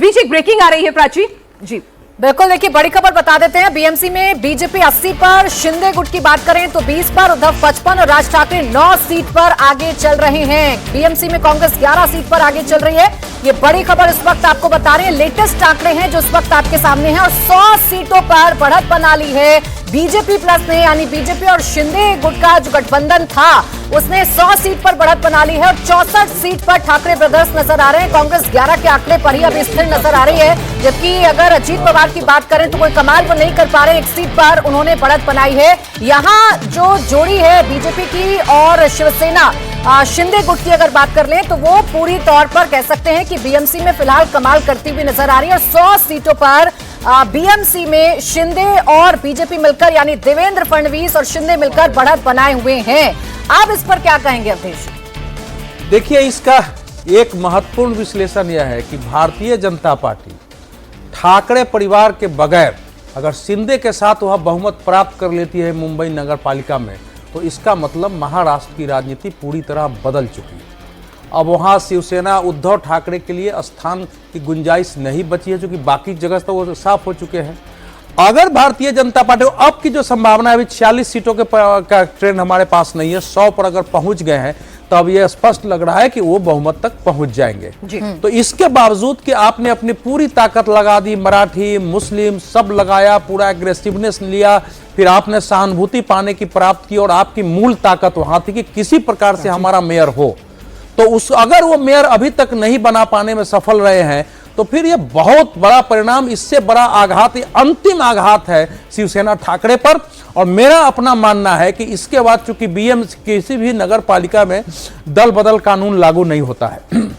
बीच एक ब्रेकिंग आ रही है प्राची जी। बिल्कुल, देखिए बड़ी खबर बता देते हैं। बीएमसी में बीजेपी 80 पर, शिंदे गुट की बात करें तो 20 पर, उद्धव 55 और राज ठाकरे 9 सीट पर आगे चल रहे हैं। बीएमसी में कांग्रेस 11 सीट पर आगे चल रही है। ये बड़ी खबर इस वक्त आपको बता रहे हैं, लेटेस्ट आंकड़े हैं जो इस वक्त आपके सामने हैं। और 100 सीटों पर बढ़त बना ली है बीजेपी प्लस ने, यानी बीजेपी और शिंदे गुट का जो गठबंधन था उसने 100 सीट पर बढ़त बना ली है और 64 सीट पर ठाकरे ब्रदर्स नजर आ रहे हैं। कांग्रेस 11 के आंकड़े पर ही अभी स्थिर नजर आ रही है, जबकि अगर अजीत पवार की बात करें तो कोई कमाल वो नहीं कर पा रहे। एक सीट पर उन्होंने बढ़त बनाई है। यहाँ जो जोड़ी है बीजेपी की और शिवसेना शिंदे गुट की अगर बात कर लें तो वो पूरी तौर पर कह सकते हैं कि बीएमसी में फिलहाल कमाल करती हुई नजर आ रही है। और 100 सीटों पर बीएमसी में शिंदे और बीजेपी मिलकर, यानी देवेंद्र फडणवीस और शिंदे मिलकर बढ़त बनाए हुए हैं। आप इस पर क्या कहेंगे अवधेश? देखिए, इसका एक महत्वपूर्ण विश्लेषण यह है कि भारतीय जनता पार्टी ठाकरे परिवार के बगैर अगर शिंदे के साथ वह बहुमत प्राप्त कर लेती है मुंबई नगर पालिका में, तो इसका मतलब महाराष्ट्र की राजनीति पूरी तरह बदल चुकी है। अब वहाँ शिवसेना उद्धव ठाकरे के लिए स्थान की गुंजाइश नहीं बची है, क्योंकि बाकी जगह तो वो साफ हो चुके हैं। अगर भारतीय जनता पार्टी अब की जो संभावना है, अभी 46 सीटों के का ट्रेंड हमारे पास नहीं है, 100 पर अगर पहुंच गए हैं तो अब यह स्पष्ट लग रहा है कि वो बहुमत तक पहुंच जाएंगे। तो इसके बावजूद कि आपने अपनी पूरी ताकत लगा दी, मराठी मुस्लिम सब लगाया, पूरा एग्रेसिवनेस लिया, फिर आपने सहानुभूति पाने की प्राप्त की और आपकी मूल ताकत वहां थी कि किसी प्रकार से हमारा मेयर हो, तो उस अगर वो मेयर अभी तक नहीं बना पाने में सफल रहे हैं तो फिर ये बहुत बड़ा परिणाम, इससे बड़ा आघात, ये अंतिम आघात है शिवसेना ठाकरे पर। और मेरा अपना मानना है कि इसके बाद चूंकि बीएमसी किसी भी नगर पालिका में दल बदल कानून लागू नहीं होता है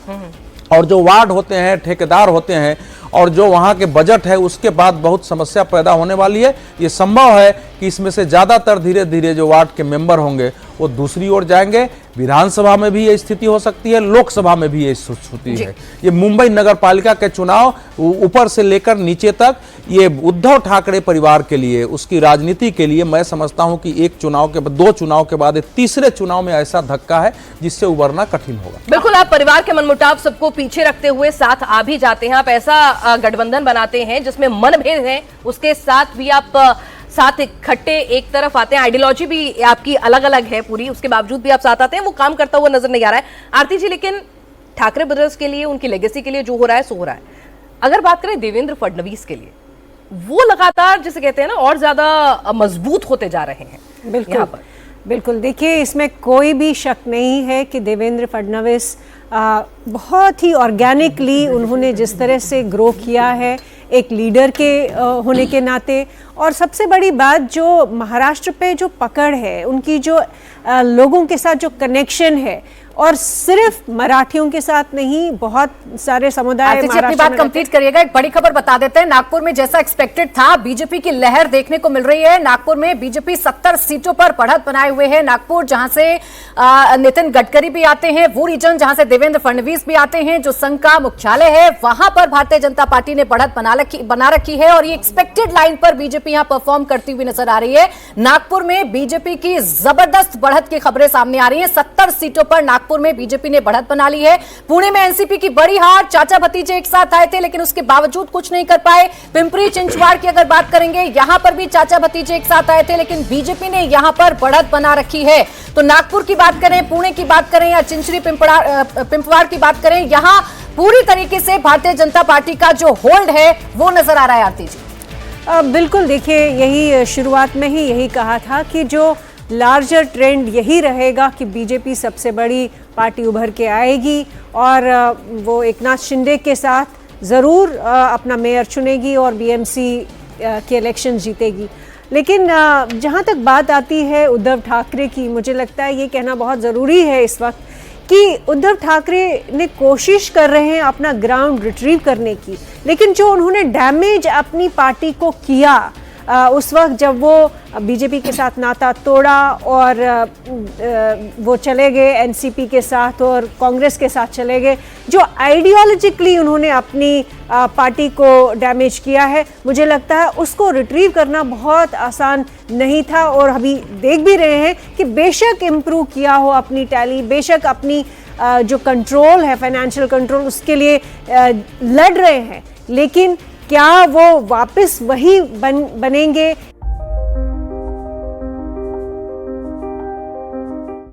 और जो वार्ड होते हैं, ठेकेदार होते हैं और जो वहाँ के बजट है, उसके बाद बहुत समस्या पैदा होने वाली है। ये संभव है कि इसमें से ज़्यादातर धीरे धीरे जो वार्ड के मेंबर होंगे वो दूसरी ओर जाएंगे। विधानसभा में भी ये स्थिति हो सकती है, लोकसभा में भी ये स्थिति है। ये मुंबई नगर पालिका के चुनाव ऊपर से लेकर नीचे तक, ये उद्धव ठाकरे परिवार के लिए, उसकी राजनीति के लिए मैं समझता हूं कि एक चुनाव के बाद, 2 चुनाव के बाद तीसरे चुनाव में ऐसा धक्का है जिससे उबरना कठिन होगा। बिल्कुल, आप परिवार के मनमुटाव सबको पीछे रखते हुए साथ आ भी जाते हैं। आप ऐसा गठबंधन बनाते हैं जिसमें मनभेद है, उसके साथ भी आप साथ इकट्ठे एक तरफ आते हैं। आइडियोलॉजी भी आपकी अलग अलग है पूरी, उसके बावजूद भी आप साथ आते हैं। वो काम करता हुआ नजर नहीं आ रहा है आरती जी। लेकिन ठाकरे ब्रदर्स के लिए, उनकी लेगेसी के लिए जो हो रहा है सो हो रहा है। अगर बात करें देवेंद्र फडणवीस के लिए, वो लगातार जिसे कहते हैं ना और ज्यादा मजबूत होते जा रहे हैं। बिल्कुल बिल्कुल, देखिए इसमें कोई भी शक नहीं है कि देवेंद्र फडणवीस बहुत ही ऑर्गेनिकली उन्होंने जिस तरह से ग्रो किया है एक लीडर के होने के नाते, और सबसे बड़ी बात जो महाराष्ट्र पे जो पकड़ है, उनकी जो लोगों के साथ जो कनेक्शन है, और सिर्फ मराठियों के साथ नहीं, बहुत सारे समुदाय। अपनी बात कंप्लीट करिएगा। एक बड़ी खबर बता देते हैं, नागपुर में जैसा एक्सपेक्टेड था बीजेपी की लहर देखने को मिल रही है। नागपुर में बीजेपी 70 सीटों पर बढ़त बनाए हुए है। नागपुर जहां से नितिन गडकरी भी आते हैं, वो रीजन जहां से देवेंद्र फडणवीस भी आते हैं, जो संघ का मुख्यालय है, वहां पर भारतीय जनता पार्टी ने बढ़त बना रखी है और ये एक्सपेक्टेड लाइन पर बीजेपी यहां परफॉर्म करती हुई नजर आ रही है। नागपुर में बीजेपी की जबरदस्त बढ़त की खबरें सामने आ रही है। 70 सीटों पर नागपुर में बीजेपी ने बढ़त बना ली है। पुणे में एनसीपी की बड़ी हार, चाचा भतीजे एक साथ आए थे लेकिन उसके बावजूद कुछ नहीं कर पाए। पिंपरी चिंचवाड़ की अगर बात करेंगे, यहां पर भी चाचा भतीजे एक साथ आए थे लेकिन बीजेपी ने यहां पर बढ़त बना रखी है। तो नागपुर की बात करें, पुणे की बात करें या चिंचरी पिंपवाड़ की बात करें, यहां पूरी तरीके से भारतीय जनता पार्टी का जो होल्ड है वो नजर आ रहा है आरती जी। बिल्कुल, देखिए यही शुरुआत में ही यही कहा था कि जो लार्जर ट्रेंड यही रहेगा कि बीजेपी सबसे बड़ी पार्टी उभर के आएगी और वो एकनाथ शिंदे के साथ ज़रूर अपना मेयर चुनेगी और बीएमसी के इलेक्शन जीतेगी। लेकिन जहाँ तक बात आती है उद्धव ठाकरे की, मुझे लगता है ये कहना बहुत ज़रूरी है इस वक्त कि उद्धव ठाकरे ने कोशिश कर रहे हैं अपना ग्राउंड रिट्रीव करने की, लेकिन जो उन्होंने डैमेज अपनी पार्टी को किया उस वक्त जब वो बीजेपी के साथ नाता तोड़ा और वो चले गए एनसीपी के साथ और कांग्रेस के साथ चले गए, जो आइडियोलॉजिकली उन्होंने अपनी पार्टी को डैमेज किया है, मुझे लगता है उसको रिट्रीव करना बहुत आसान नहीं था। और अभी देख भी रहे हैं कि बेशक इम्प्रूव किया हो अपनी टैली, बेशक अपनी जो कंट्रोल है, फाइनेंशियल कंट्रोल, उसके लिए लड़ रहे हैं, लेकिन क्या वो वापस वही बनेंगे